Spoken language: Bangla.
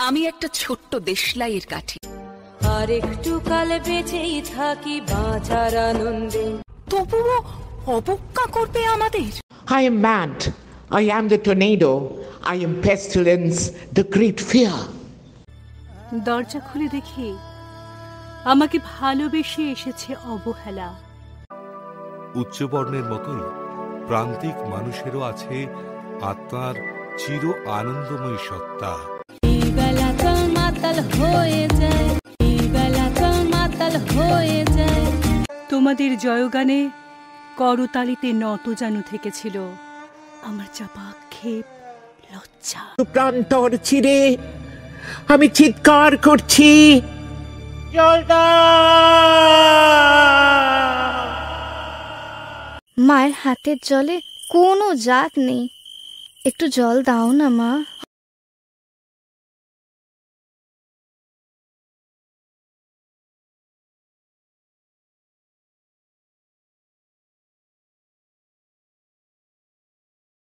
আমি একটা ছোট্ট দেশলাইয়ের কাঠি, আর একটু কাল বেঁচেই থাকি বাঁচার আনন্দে। তবুও অবজ্ঞা করবে আমাদের। I am mad. I am the tornado. I am pestilence, the great fear. দরজা খুলে দেখি আমাকে ভালোবেসে এসেছে অবহেলা। উচ্চবর্ণের মতোই প্রান্তিক মানুষেরও আছে আত্মার চির আনন্দময়ী সত্তা। এই বেলা চল মাতাল হয়ে যায়, এই বেলা চল মাতাল হয়ে যায়। তোমাদের জয়গানে করতালিতে নত জানু থেকেছিল আমার চাপা ক্ষেপ লজ্জা। প্রান্তর চিরে আমি চিৎকার করছি, জল দাও। মায়ের হাতের জলে কোনো জাত নেই, একটু জল দাও না মা।